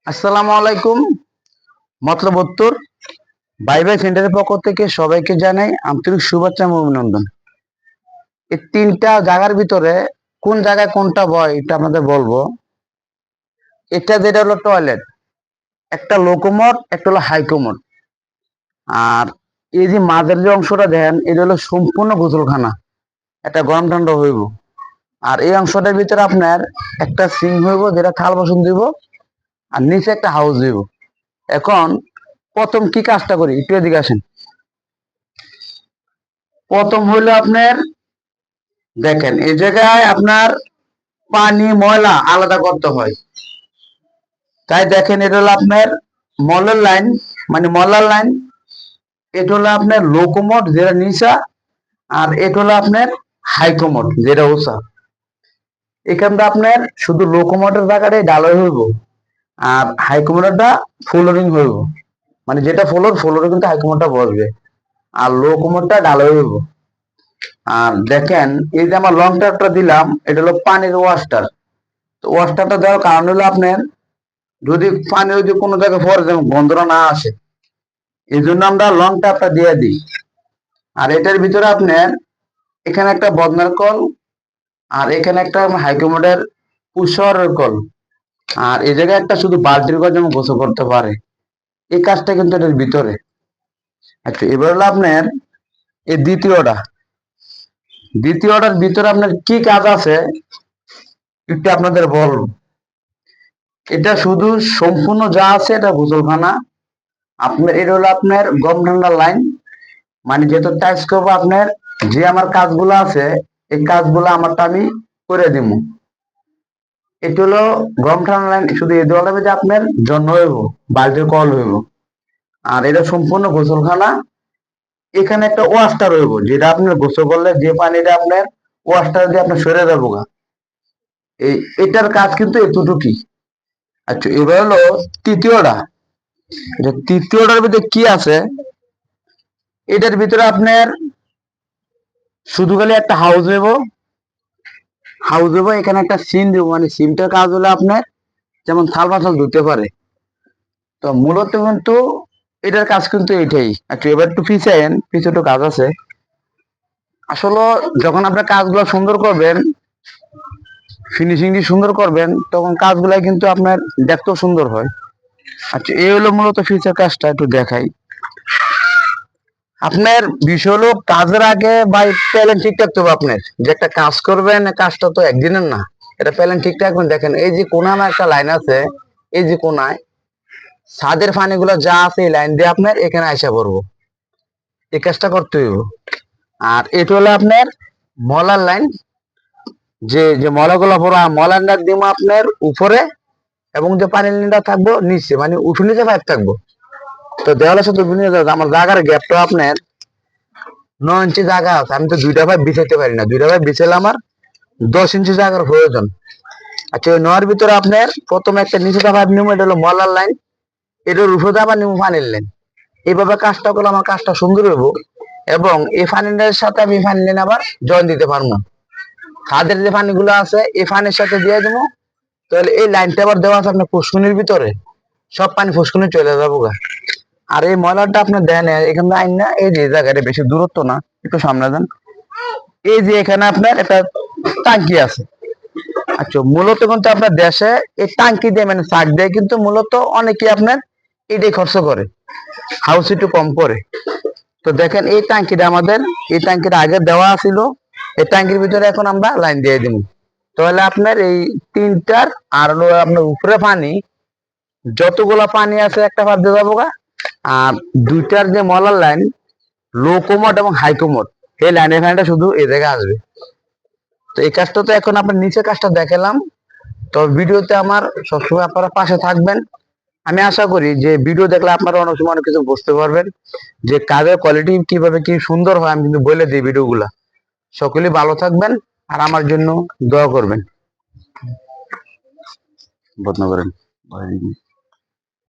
আসসালামু আলাইকুম। মতলব উত্তর ভাই ভাই সেন্টারের পক্ষ থেকে সবাইকে জানাই আন্তরিক শুভেচ্ছা এবং অভিনন্দন। এই তিনটা জায়গার ভিতরে কোন জায়গায় কোনটা বয় এটা আপনাদের বলবো। এটা যেটা হলো টয়লেট, একটা লো কমোড, একটা হলো হাই কমোড। আর এই যে মাঝের যে অংশটা দেখেন এটা হলো সম্পূর্ণ গোসলখানা, একটা গরম ঠান্ডা হইব। আর এই অংশটার ভিতরে আপনার একটা সিঙ্ক হইব যেটা থাল বাসন দিব, আর নিচে একটা হাউস দিব। এখন প্রথম কি কাজটা করি একটু এদিকে আসেন। প্রথম হইলো আপনার দেখেন এই জায়গায় আপনার পানি ময়লা আলাদা করতে হয়। তাই দেখেন এটা হলো আপনার মলের লাইন, মানে মলার লাইন। এটা হলো আপনার লো কমোড যেটা নিচা, আর এটা হলো আপনার হাই কমোড যেটা উঁচা। এখানটা আপনার শুধু লো কমোডের জায়গাটাই ঢালাই হইব, আর হাই কমোডটা ফ্লোরিং হইব। মানে যেটা ফ্লোরে কিন্তু হাই কমোডটা বসবে, আর লো কমোডটা ঢালাই হইব। আর দেখেন এই যে আমার লং ট্যাপটা দিলাম, এটা হলো পানির ওয়াশটার। তো ওয়াশটারটা দেওয়ার কারণ হলো আপনার যদি পানি যদি কোনো জায়গায় পড়ে যেমন গন্ধটা না আসে, এই জন্য আমরা লং ট্যাপটা দিয়ে দিই। আর এটার ভিতরে আপনার এখানে একটা বদনার কল, আর এখানে একটা হাইকমোডের পুষরের কল, আর এই জায়গায় একটা শুধু বালতির কল যেমন গোসল করতে পারে। এই কাজটা কিন্তু এটার ভিতরে। আচ্ছা, এবার হলো আপনার এই দ্বিতীয়টার ভিতরে আপনার কি কাজ আছে একটু আপনাদের বলবো। এটা শুধু সম্পূর্ণ যা আছে এটা গোসলখানা। আপনার এটা হলো আপনার গরম ঠান্ডা লাইন, মানে যেহেতু টাইস করবো আপনার যে আমার কাজগুলো আছে এই কাজগুলো আমারটা আমি করে দিব। এটা হলো গরম ঠান্ডা লাইন, শুধু এই দেওয়ালের মধ্যে আপনার জন্য হইব, বালতির কল হইব। আর এটা সম্পূর্ণ গোসলখানা। এখানে একটা ওয়াশটা রইব যেটা আপনার গোসল করলে যে পানিটা আপনার ওয়াশটা দিয়ে আপনার সরে যাবো গা। এই এটার কাজ কিন্তু এতটুকুই। আচ্ছা, এবার হলো তৃতীয়টা। তৃতীয়টার ভিতরে কি আছে, এটার ভিতরে আপনার শুধু খালি একটা হাউস হইব, এখানে একটা সিম দিব, মানে সিমটার কাজ হলো আপনার যেমন থাল বাসন ধুতে পারে। তো মূলত কিন্তু এটার কাজ কিন্তু এটাই। আচ্ছা, এবার একটু পিছে একটু কাজ আছে। আসলে যখন আপনার কাজগুলো সুন্দর করবেন, ফিনিশিং দিয়ে সুন্দর করবেন, তখন কাজগুলাই কিন্তু আপনার দেখতেও সুন্দর হয়। আচ্ছা, এই হলো মূলত ফিচার কাজটা একটু দেখাই। আপনার বিষয় হলো কাজের আগে বা প্ল্যান ঠিক থাকতে হবে। আপনার যে একটা কাজ করবেন, কাজটা তো একদিনের না, এটা প্ল্যান ঠিক রাখবেন। দেখেন এই যে কোনায় আমার একটা লাইন আছে, এই যে কোনায় ছাদের পানিগুলো যা আছে এই লাইন দিয়ে আপনার এখানে আইসা পড়বো, এই কাজটা করতে হইব। আর এটা হলো আপনার মলার লাইন, যে যে মলাগুলো পড়া মলার দিব আপনার উপরে, এবং যে পানির লাইনটা থাকবো নিচে, মানে উঠে নিচে পাইপ থাকবো। তো দেওয়ালের সাথে আমার জায়গার গ্যাপটা আপনার 9 ইঞ্চি জায়গা আছে। আমি তো দুইটা পাইপ বিছাইতে পারি না, দুইটা পাইপ বিছাইলে আমার 10 ইঞ্চি জায়গার প্রয়োজন। আচ্ছা, ওই নয়ের ভিতরে আপনার প্রথমে একটা নিচে পাইপ নিবো, এটা হলো মলার লাইন। এটার উপরে আবার নিবো পানির লাইন। এইভাবে কাজটা করলে আমার কাজটা সুন্দর হইব, এবং এই পানির সাথে আমি পানি লাইন আবার জয়েন দিতে পারবো। খাদের যে পানিগুলো আছে এই পানির সাথে দিয়ে দেবো, তাহলে এই লাইনটা আবার দেওয়া আছে আপনার ফুসকুনির ভিতরে, সব পানি ফুসকুনি চলে যাবো গা। আর এই ময়লাটা আপনার দেন এখানে আইন না, এই যে জায়গাটা বেশি দূরত্ব না, একটু সামনে দেন। এই যে এখানে আপনার একটা টাঙ্কি আছে। আচ্ছা, মূলত কিন্তু আপনার দেশে এই টাঙ্কি দিয়ে মানে চাক দিয়ে কিন্তু মূলত অনেকে আপনার এটাই খরচ করে, হাউস একটু কম করে। তো দেখেন এই ট্যাঙ্কিটা আমাদের, এই ট্যাঙ্কিটা আগে দেওয়া ছিল, এই ট্যাঙ্কির ভিতরে এখন আমরা লাইন দিয়ে দিব। তাহলে আপনার এই তিনটার আর হলো আপনার উপরে পানি, যতগুলা পানি আছে একটা পার দিয়ে যাবো গা। আর দুইটার যে মলার লাইন, লো কোমোড এবং হাই কোমোড, এই লাইনের ফ্যানটা শুধু এই জায়গায় আসবে। তো এই কাজটা তো এখন আপনার নিচে কাজটা দেখালাম। তো ভিডিওতে আমার সবসময় আপনারা পাশে থাকবেন। আমি আশা করি যে ভিডিও দেখলে আপনারা অনেক সময় অনেক কিছু বুঝতে পারবেন, যে কাজের কোয়ালিটি কিভাবে কি সুন্দর হয়। আমি কিন্তু বলে দিই ভিডিওগুলা। সকলেই ভালো থাকবেন, আর আমার জন্য দোয়া করবেন। বদনা করেন।